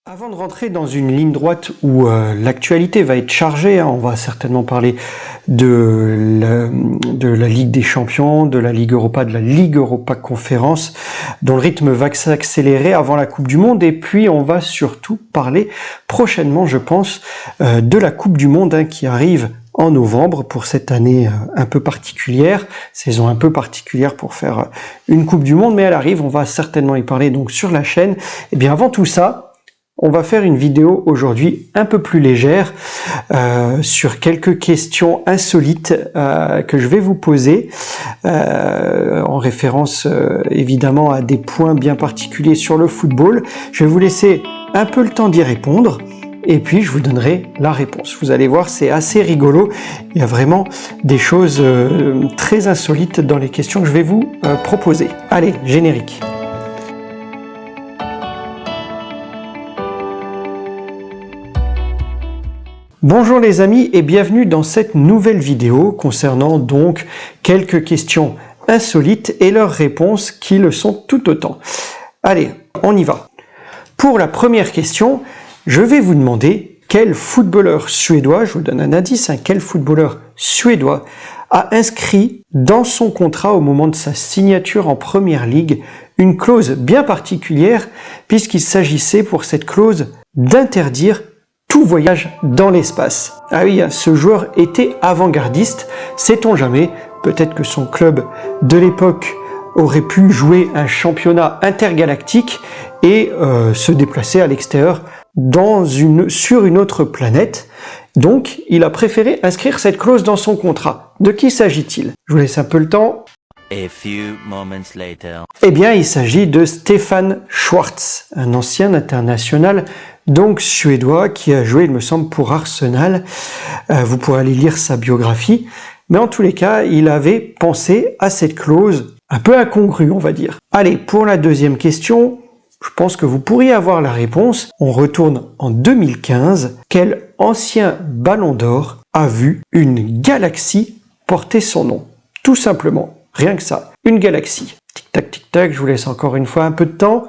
Avant de rentrer dans une ligne droite où l'actualité va être chargée, on va certainement parler de la Ligue des Champions, de la Ligue Europa, de la Ligue Europa Conférence, dont le rythme va s'accélérer avant la Coupe du Monde. Et puis on va surtout parler prochainement, je pense, de la Coupe du Monde qui arrive en novembre pour cette année un peu particulière, saison un peu particulière pour faire une Coupe du Monde, mais elle arrive, on va certainement y parler donc sur la chaîne. Et bien avant tout ça, on va faire une vidéo aujourd'hui un peu plus légère sur quelques questions insolites que je vais vous poser en référence évidemment à des points bien particuliers sur le football. Je vais vous laisser un peu le temps d'y répondre et puis je vous donnerai la réponse. Vous allez voir, c'est assez rigolo. Il y a vraiment des choses très insolites dans les questions que je vais vous proposer. Allez, générique. Bonjour les amis et bienvenue dans cette nouvelle vidéo concernant donc quelques questions insolites et leurs réponses qui le sont tout autant. Allez, on y va. Pour la première question, je vais vous demander quel footballeur suédois, je vous donne un indice, quel footballeur suédois a inscrit dans son contrat au moment de sa signature en Première Ligue une clause bien particulière puisqu'il s'agissait pour cette clause d'interdire tout voyage dans l'espace. Ah oui, ce joueur était avant-gardiste, sait-on jamais, peut-être que son club de l'époque aurait pu jouer un championnat intergalactique et se déplacer à l'extérieur sur une autre planète. Donc, il a préféré inscrire cette clause dans son contrat. De qui s'agit-il? Je vous laisse un peu le temps. A few moments later. Eh bien, il s'agit de Stefan Schwarz, un ancien international donc suédois qui a joué, il me semble, pour Arsenal. Vous pourrez aller lire sa biographie. Mais en tous les cas, il avait pensé à cette clause un peu incongrue, on va dire. Allez, pour la deuxième question, je pense que vous pourriez avoir la réponse. On retourne en 2015. Quel ancien ballon d'or a vu une galaxie porter son nom? Tout simplement. Rien que ça, une galaxie. Tic-tac, tic-tac, je vous laisse encore une fois un peu de temps.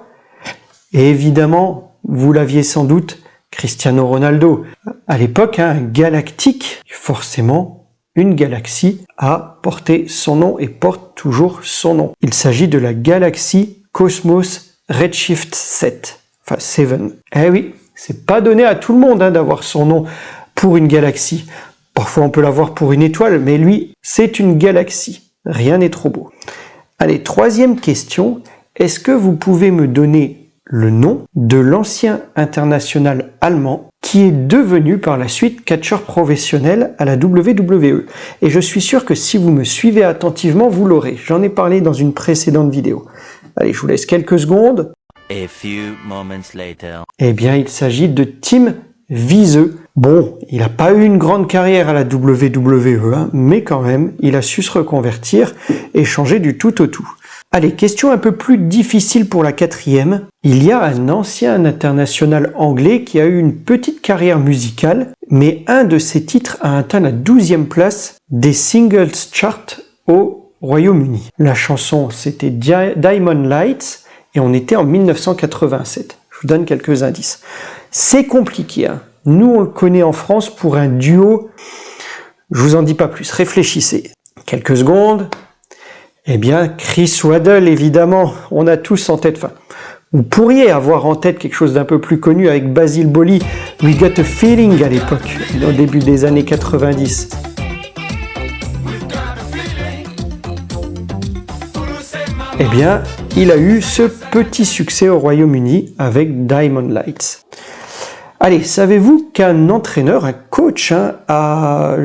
Et évidemment, vous l'aviez sans doute, Cristiano Ronaldo. À l'époque, galactique, forcément, une galaxie a porté son nom et porte toujours son nom. Il s'agit de la galaxie Cosmos Redshift 7, enfin 7. Eh oui, c'est pas donné à tout le monde d'avoir son nom pour une galaxie. Parfois, on peut l'avoir pour une étoile, mais lui, c'est une galaxie. Rien n'est trop beau. Allez, troisième question. Est-ce que vous pouvez me donner le nom de l'ancien international allemand qui est devenu par la suite catcheur professionnel à la WWE? Et je suis sûr que si vous me suivez attentivement, vous l'aurez. J'en ai parlé dans une précédente vidéo. Allez, je vous laisse quelques secondes. A few moments later. Eh bien, il s'agit de Tim Wiese. Bon, il n'a pas eu une grande carrière à la WWE, mais quand même, il a su se reconvertir et changer du tout au tout. Allez, question un peu plus difficile pour la quatrième. Il y a un ancien international anglais qui a eu une petite carrière musicale, mais un de ses titres a atteint la 12e place des singles charts au Royaume-Uni. La chanson, c'était Diamond Lights et on était en 1987. Je vous donne quelques indices. C'est compliqué, Nous, on le connaît en France pour un duo. Je vous en dis pas plus. Réfléchissez. Quelques secondes. Eh bien, Chris Waddle, évidemment. On a tous en tête. Enfin, vous pourriez avoir en tête quelque chose d'un peu plus connu avec Basil Boli. We Got a Feeling à l'époque, au début des années 90. Eh bien, il a eu ce petit succès au Royaume-Uni avec Diamond Lights. Allez, savez-vous qu'un entraîneur, un coach, a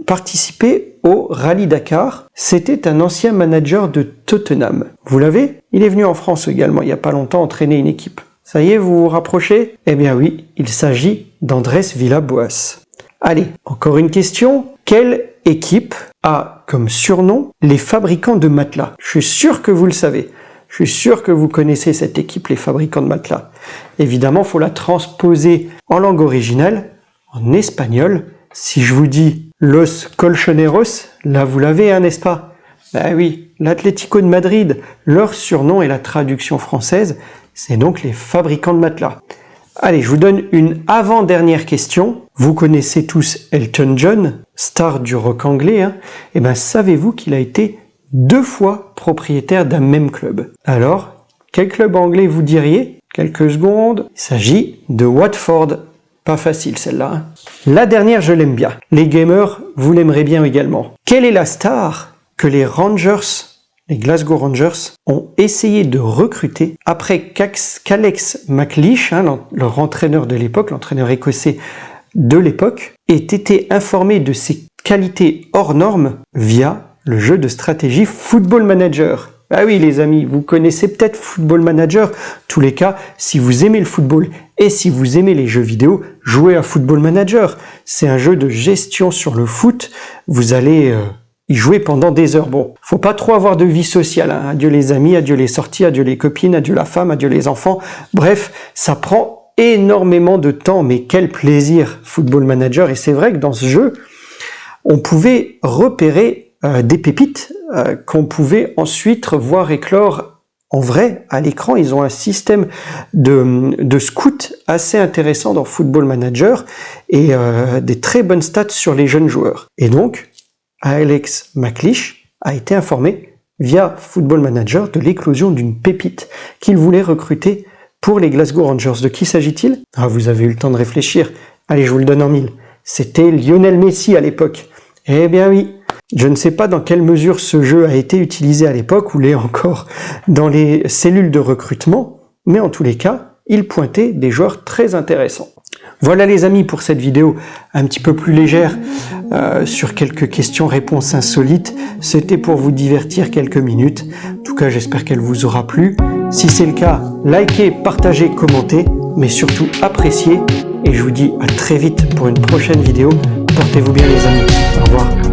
participé au Rallye Dakar? C'était un ancien manager de Tottenham. Vous l'avez? Il est venu en France également, il n'y a pas longtemps, entraîner une équipe. Ça y est, vous vous rapprochez? Eh bien oui, il s'agit d'Andrés Villas-Boas. Allez, encore une question. Quelle équipe a comme surnom les fabricants de matelas? Je suis sûr que vous le savez. Je suis sûr que vous connaissez cette équipe, les fabricants de matelas. Évidemment, il faut la transposer en langue originale, en espagnol. Si je vous dis Los Colchoneros, là vous l'avez, n'est-ce pas? Ben oui, l'Atlético de Madrid, leur surnom et la traduction française, c'est donc les fabricants de matelas. Allez, je vous donne une avant-dernière question. Vous connaissez tous Elton John, star du rock anglais. Eh bien, savez-vous qu'il a été 2 fois propriétaire d'un même club? Alors, quel club anglais vous diriez? Quelques secondes. Il s'agit de Watford. Pas facile celle-là. La dernière, je l'aime bien. Les gamers, vous l'aimerez bien également. Quelle est la star que les Rangers, les Glasgow Rangers, ont essayé de recruter après qu'Alex McLeish, leur entraîneur de l'époque, l'entraîneur écossais de l'époque, ait été informé de ses qualités hors normes via le jeu de stratégie Football Manager. Ah oui les amis, vous connaissez peut-être Football Manager. En tous les cas, si vous aimez le football et si vous aimez les jeux vidéo, jouez à Football Manager. C'est un jeu de gestion sur le foot. Vous allez y jouer pendant des heures. Bon, faut pas trop avoir de vie sociale. Adieu les amis, adieu les sorties, adieu les copines, adieu la femme, adieu les enfants. Bref, ça prend énormément de temps. Mais quel plaisir, Football Manager. Et c'est vrai que dans ce jeu, on pouvait repérer des pépites qu'on pouvait ensuite voir éclore en vrai à l'écran. Ils ont un système de scout assez intéressant dans Football Manager et des très bonnes stats sur les jeunes joueurs. Et donc, Alex McLeish a été informé via Football Manager de l'éclosion d'une pépite qu'il voulait recruter pour les Glasgow Rangers. De qui s'agit-il? Ah, vous avez eu le temps de réfléchir. Allez, je vous le donne en mille. C'était Lionel Messi à l'époque. Eh bien oui. Je ne sais pas dans quelle mesure ce jeu a été utilisé à l'époque ou l'est encore dans les cellules de recrutement, mais en tous les cas, il pointait des joueurs très intéressants. Voilà les amis pour cette vidéo un petit peu plus légère sur quelques questions-réponses insolites. C'était pour vous divertir quelques minutes. En tout cas, j'espère qu'elle vous aura plu. Si c'est le cas, likez, partagez, commentez, mais surtout appréciez. Et je vous dis à très vite pour une prochaine vidéo. Portez-vous bien les amis. Au revoir.